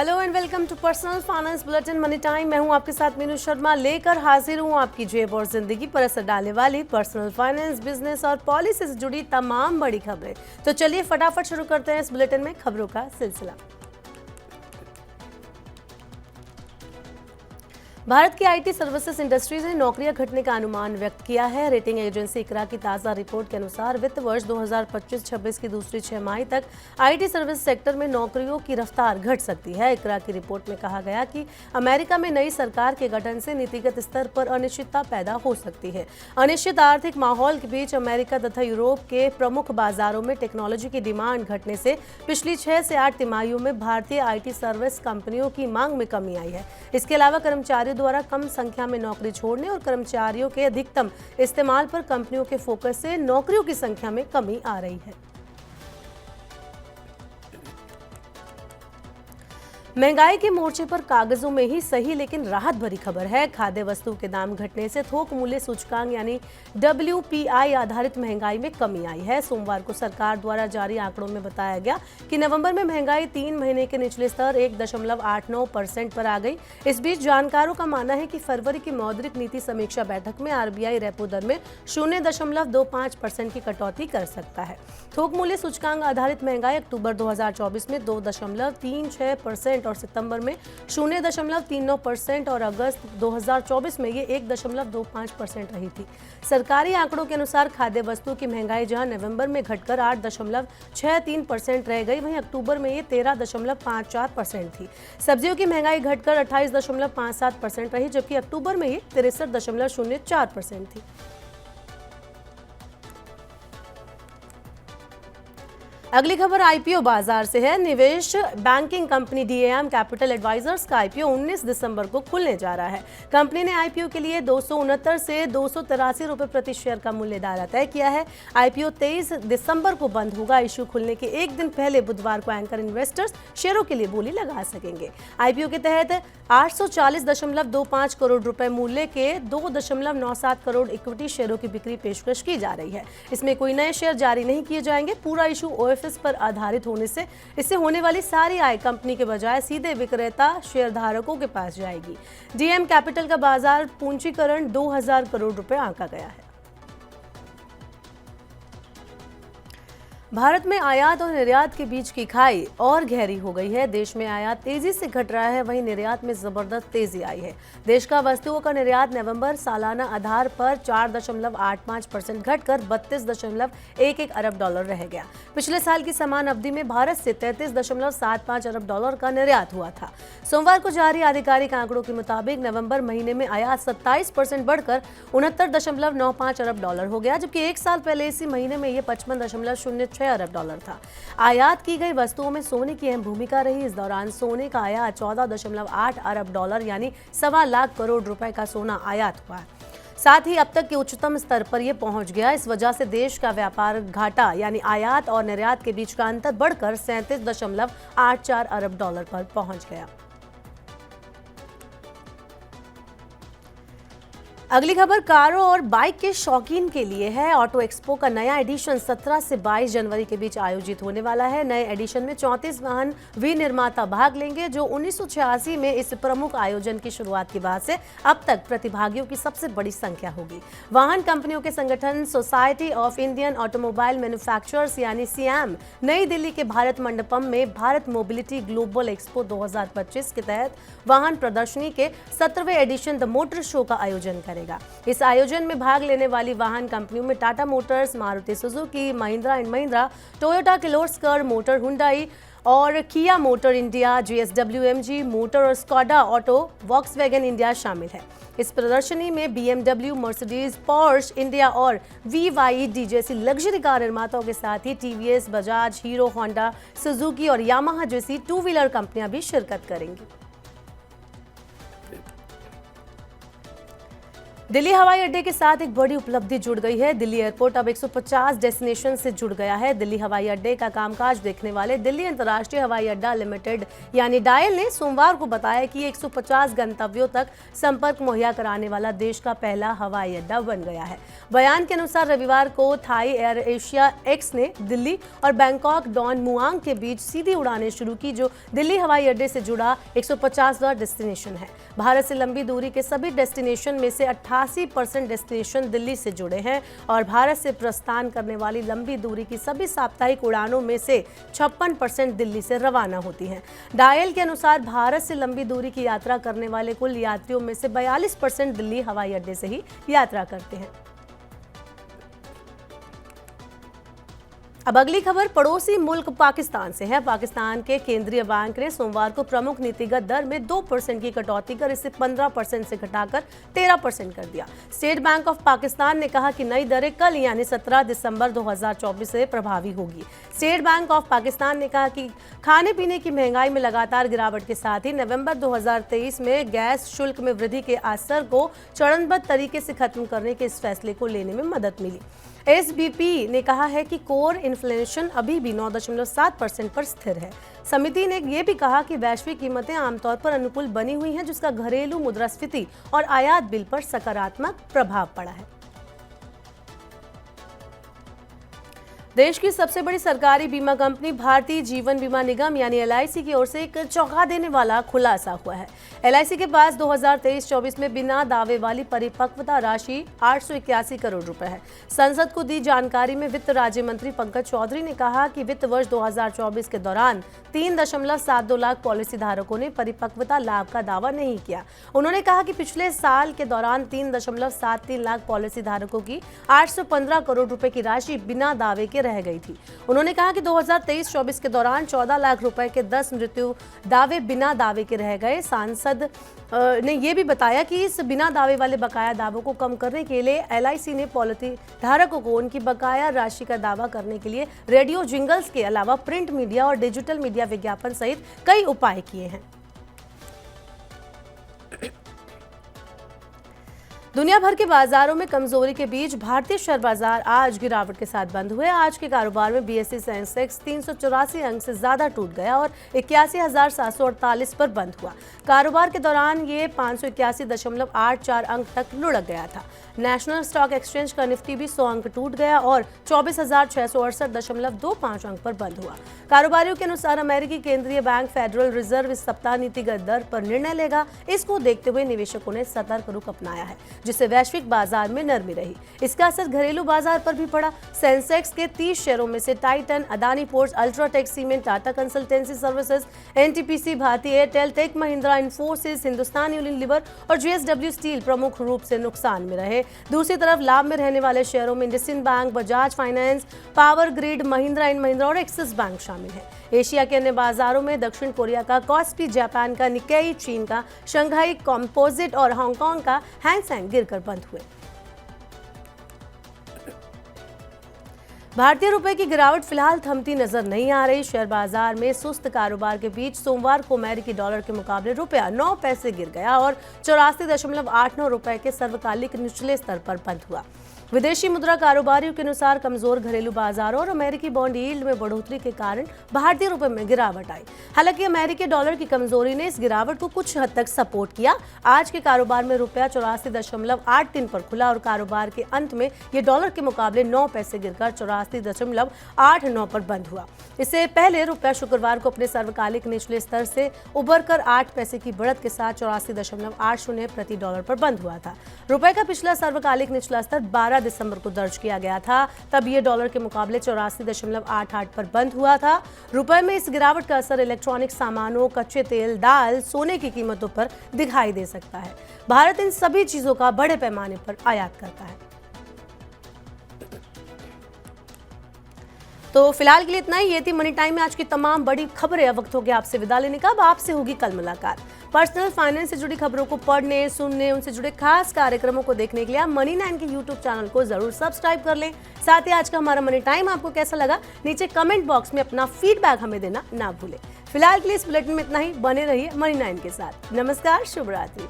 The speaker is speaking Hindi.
Hello and welcome to personal finance bulletin money time. मैं हूं आपके साथ मीनू शर्मा, लेकर हाजिर हूं आपकी जेब और जिंदगी पर असर डालने वाली पर्सनल फाइनेंस, बिजनेस और पॉलिसी से जुड़ी तमाम बड़ी खबरें। तो चलिए फटाफट शुरू करते हैं इस बुलेटिन में खबरों का सिलसिला। भारत की आईटी सर्विसेज इंडस्ट्रीज ने नौकरियां घटने का अनुमान व्यक्त किया है। रेटिंग एजेंसी इकरा की ताज़ा रिपोर्ट के अनुसार वित्त वर्ष 2025-26 की दूसरी छमाही तक आईटी सर्विस सेक्टर में नौकरियों की रफ्तार घट सकती है। इकरा की रिपोर्ट में कहा गया कि अमेरिका में नई सरकार के गठन से नीतिगत स्तर पर अनिश्चितता पैदा हो सकती है। अनिश्चित आर्थिक माहौल के बीच अमेरिका तथा यूरोप के प्रमुख बाजारों में टेक्नोलॉजी की डिमांड घटने से पिछली 6 से 8 तिमाहियों में भारतीय आईटी सर्विस कंपनियों की मांग में कमी आई है। इसके अलावा कर्मचारियों द्वारा कम संख्या में नौकरी छोड़ने और कर्मचारियों के अधिकतम इस्तेमाल पर कंपनियों के फोकस से नौकरियों की संख्या में कमी आ रही है। महंगाई के मोर्चे पर कागजों में ही सही लेकिन राहत भरी खबर है। खाद्य वस्तु के दाम घटने से थोक मूल्य सूचकांक यानी WPI आधारित महंगाई में कमी आई है। सोमवार को सरकार द्वारा जारी आंकड़ों में बताया गया कि नवंबर में महंगाई 3 महीने के निचले स्तर 1.89% पर आ गई। इस बीच जानकारों का मानना है कि फरवरी की मौद्रिक नीति समीक्षा बैठक में RBI रेपो दर में 0.25% की कटौती कर सकता है। थोक मूल्य सूचकांक आधारित महंगाई अक्टूबर 2024 में 2.36% और सितंबर में 0.39% और अगस्त 2024 में ये 1.25% रही थी। सरकारी आंकड़ों के अनुसार खाद्य वस्तुओं की महंगाई जहां नवंबर में घटकर 8.63% रह गई, वहीं अक्टूबर में ये 13.54% थी। सब्जियों की महंगाई घटकर 28.57% रही, जबकि अक्टूबर में ये 63.04% थी। अगली खबर आईपीओ बाजार से है। निवेश banking company DAM capital advisors का आईपीओ 19 दिसंबर को खुलने जा रहा है। कंपनी ने आईपीओ के लिए 269 से 283 रुपए प्रति शेयर का मूल्य दायरा तय किया है। आईपीओ 23 दिसंबर को बंद होगा। इश्यू खुलने के एक दिन पहले बुधवार को एंकर इन्वेस्टर्स शेयरों के लिए बोली लगा सकेंगे। आईपीओ के तहत 840.25 करोड़ रुपए मूल्य के 2.97 करोड़ इक्विटी शेयरों की बिक्री पेशकश की जा रही है। इसमें कोई नए शेयर जारी नहीं किए जाएंगे। पूरा इशू OFS पर आधारित होने से इससे होने वाली सारी आय कंपनी के बजाय सीधे विक्रेता शेयरधारकों के पास जाएगी। DM कैपिटल का बाजार पूंजीकरण 2000 करोड़ रुपए आंका गया है। भारत में आयात और निर्यात के बीच की खाई और गहरी हो गई है। देश में आयात तेजी से घट रहा है, वहीं निर्यात में जबरदस्त तेजी आई है। देश का वस्तुओं का निर्यात नवंबर सालाना आधार पर 4.85% घटकर 32.11 अरब डॉलर रह गया। पिछले साल की समान अवधि में भारत से 33.75 अरब डॉलर का निर्यात हुआ था। सोमवार को जारी आधिकारिक आंकड़ों के मुताबिक नवंबर महीने में आयात 27% बढ़कर 69.95 अरब डॉलर हो गया, जबकि एक साल पहले इसी महीने में ये 55.06 अरब डॉलर था। आयात की गई वस्तुओं में सोने की अहम भूमिका रही। इस दौरान सोने का आयात 14.8 अरब डॉलर यानी 1.25 लाख करोड़ रुपए का सोना आयात हुआ है। साथ ही अब तक के उच्चतम स्तर पर यह पहुंच गया। इस वजह से देश का व्यापार घाटा यानी आयात और निर्यात के बीच का अंतर बढ़कर 37.84 अरब डॉलर पर पहुंच गया। अगली खबर कारों और बाइक के शौकीन के लिए है। ऑटो एक्सपो का नया एडिशन 17 से 22 जनवरी के बीच आयोजित होने वाला है। नए एडिशन में 34 वाहन विनिर्माता भाग लेंगे, जो 1986 में इस प्रमुख आयोजन की शुरुआत के बाद से अब तक प्रतिभागियों की सबसे बड़ी संख्या होगी। वाहन कंपनियों के संगठन society of Indian automobile manufacturers यानी SIAM नई दिल्ली के भारत मंडपम में भारत मोबिलिटी ग्लोबल एक्सपो 2025 के तहत वाहन प्रदर्शनी के 17वें एडिशन द मोटर शो का आयोजन करेगा। इस आयोजन में भाग लेने वाली वाहन कंपनियों में Tata Motors, Maruti Suzuki, Mahindra and Mahindra, Toyota Kirloskar motor, Hyundai और किया motor India, JSW MG motor और स्कोडा ऑटो, वॉक्सवैगन इंडिया शामिल है। इस प्रदर्शनी में BMW, मर्सिडीज, पोर्श इंडिया और BYD जैसी लग्जरी कार निर्माताओं के साथ ही TVS, Bajaj, hero, Honda, Suzuki और यामाहा जैसी 2 व्हीलर कंपनियां भी शिरकत करेंगी। दिल्ली हवाई अड्डे के साथ एक बड़ी उपलब्धि जुड़ गई है। दिल्ली एयरपोर्ट अब 150 डेस्टिनेशन से जुड़ गया है। दिल्ली हवाई अड्डे का कामकाज देखने वाले दिल्ली अंतर्राष्ट्रीय हवाई अड्डा लिमिटेड यानी डायल ने सोमवार को बताया कि 150 गंतव्यों तक संपर्क मुहैया कराने वाला देश का पहला हवाई अड्डा बन गया है। बयान के अनुसार रविवार को थाई एयर एशिया एक्स ने दिल्ली और बैंकॉक डॉन मुआंग के बीच सीधी उड़ानें शुरू की, जो दिल्ली हवाई अड्डे से जुड़ा 150वां डेस्टिनेशन है। भारत से लंबी दूरी के सभी डेस्टिनेशन में से 88% डेस्टिनेशन दिल्ली से जुड़े हैं और भारत से प्रस्थान करने वाली लंबी दूरी की सभी साप्ताहिक उड़ानों में से 56% दिल्ली से रवाना होती हैं। डायल के अनुसार भारत से लंबी दूरी की यात्रा करने वाले कुल यात्रियों में से 42% दिल्ली हवाई अड्डे से ही यात्रा करते हैं। अब अगली खबर पड़ोसी मुल्क पाकिस्तान से है। पाकिस्तान के केंद्रीय बैंक ने सोमवार को प्रमुख नीतिगत दर में 2% की कटौती कर इसे 15% से घटाकर 13% कर दिया। स्टेट बैंक ऑफ पाकिस्तान ने कहा कि नई दरें कल यानी 17 दिसंबर 2024 से प्रभावी होगी। स्टेट बैंक ऑफ पाकिस्तान ने कहा कि खाने पीने की महंगाई में लगातार गिरावट के साथ ही नवंबर 2023 में गैस शुल्क में वृद्धि के असर को चरणबद्ध तरीके से खत्म करने के इस फैसले को लेने में मदद मिली। एसबीपी ने कहा है कि कोर इन्फ्लेशन अभी भी 9.7% पर स्थिर है। समिति ने यह भी कहा कि वैश्विक कीमतें आमतौर पर अनुकूल बनी हुई हैं, जिसका घरेलू मुद्रास्फीति और आयात बिल पर सकारात्मक प्रभाव पड़ा है। देश की सबसे बड़ी सरकारी बीमा कंपनी भारतीय जीवन बीमा निगम यानी एलआईसी की ओर से एक चौंका देने वाला खुलासा हुआ है। एलआईसी के पास 2023-24 में बिना दावे वाली परिपक्वता राशि 881 करोड़ रुपए है। संसद को दी जानकारी में वित्त राज्य मंत्री पंकज चौधरी ने कहा कि वित्त वर्ष 2024 के दौरान 3.72 लाख पॉलिसी धारकों ने परिपक्वता लाभ का दावा नहीं किया। उन्होंने कहा कि पिछले साल के दौरान 3.73 लाख पॉलिसी धारकों की 815 करोड़ रुपए की राशि बिना दावे के रह गई थी। उन्होंने कहा कि 2023-24 के दौरान 14 लाख रुपए के 10 मृत्यु दावे बिना दावे के रह गए। सांसद ने यह भी बताया कि इस बिना दावे वाले बकाया दावों को कम करने के लिए एलआईसी ने पॉलिसी धारकों को उनकी बकाया राशि का दावा करने के लिए रेडियो जिंगल्स के अलावा प्रिंट मीडिया और डिजिटल मीडिया विज्ञापन सहित कई उपाय किए हैं। दुनिया भर के बाजारों में कमजोरी के बीच भारतीय शेयर बाजार आज गिरावट के साथ बंद हुए। आज के कारोबार में बीएसई सेंसेक्स 384 अंक से ज्यादा टूट गया और 81,748 पर बंद हुआ। कारोबार के दौरान ये 581.84 अंक तक लुढ़क गया था। नेशनल स्टॉक एक्सचेंज का निफ्टी भी 100 अंक टूट गया और 24,668.25 अंक पर बंद हुआ। कारोबारियों के अनुसार अमेरिकी केंद्रीय बैंक फेडरल रिजर्व इस सप्ताह नीतिगत दर पर निर्णय लेगा। इसको देखते हुए निवेशकों ने सतर्क रुख अपनाया है, जिससे वैश्विक बाजार में नरमी रही। इसका असर घरेलू बाजार पर भी पड़ा। सेंसेक्स के 30 शेयरों में से Titan, Adani ports, UltraTech cement, Tata consultancy services, NTPC, Bharti Airtel, Tech Mahindra, Infosys, Hindustan Unilever और जेएसडब्ल्यू स्टील प्रमुख रूप से नुकसान में रहे। दूसरी तरफ लाभ में रहने वाले शेयरों में IndusInd bank, Bajaj finance, power grid, Mahindra and Mahindra और एक्सिस बैंक शामिल है। एशिया के अन्य बाजारों में दक्षिण कोरिया का कॉस्पी, जापान का निक्केई, चीन का शंघाई कॉम्पोजिट और हांगकांग का हैंग सेंग गिरकर बंद हुए। भारतीय रुपए की गिरावट फिलहाल थमती नजर नहीं आ रही। शेयर बाजार में सुस्त कारोबार के बीच सोमवार को अमेरिकी डॉलर के मुकाबले रुपया 9 पैसे गिर गया और 84.89 रुपए के सर्वकालिक निचले स्तर पर बंद हुआ। विदेशी मुद्रा कारोबारियों के अनुसार कमजोर घरेलू बाजारों और अमेरिकी बॉन्ड यील्ड में बढ़ोतरी के कारण भारतीय रुपए में गिरावट आई। हालांकि अमेरिकी डॉलर की कमजोरी ने इस गिरावट को कुछ हद तक सपोर्ट किया। आज के कारोबार में रुपया 84.83 पर खुला और कारोबार के अंत में ये डॉलर के मुकाबले 9 पैसे गिरकर 84.89 पर बंद हुआ। इससे पहले रुपया शुक्रवार को अपने सर्वकालिक निचले स्तर से उबरकर 8 पैसे की बढ़त के साथ 84.80 प्रति डॉलर पर बंद हुआ था। रुपए का पिछला सर्वकालिक निचला स्तर 12 दिसंबर को दर्ज किया गया था। तब ये डॉलर के मुकाबले 84.88 पर बंद हुआ था। रुपए में इस गिरावट का असर इलेक्ट्रॉनिक सामानों, कच्चे तेल, दाल, सोने की कीमतों पर दिखाई दे सकता है। भारत इन सभी चीजों का बड़े पैमाने पर आयात करता है। तो फिलहाल के लिए इतना ही। ये थी मनी टाइम में आज की तमाम बड़ी खबरें। अब वक्त हो गया आपसे विदा लेने का। अब आपसे होगी कल मुलाकात। पर्सनल फाइनेंस से जुड़ी खबरों को पढ़ने, सुनने, उनसे जुड़े खास कार्यक्रमों को देखने के लिए आप मनी 9 के यूट्यूब चैनल को जरूर सब्सक्राइब कर लें। साथ ही आज का हमारा मनी टाइम आपको कैसा लगा, नीचे कमेंट बॉक्स में अपना फीडबैक हमें देना ना भूलें। फिलहाल के लिए इस बुलेटिन में इतना ही। बने रहिए मनी 9 के साथ। नमस्कार, शुभ रात्रि।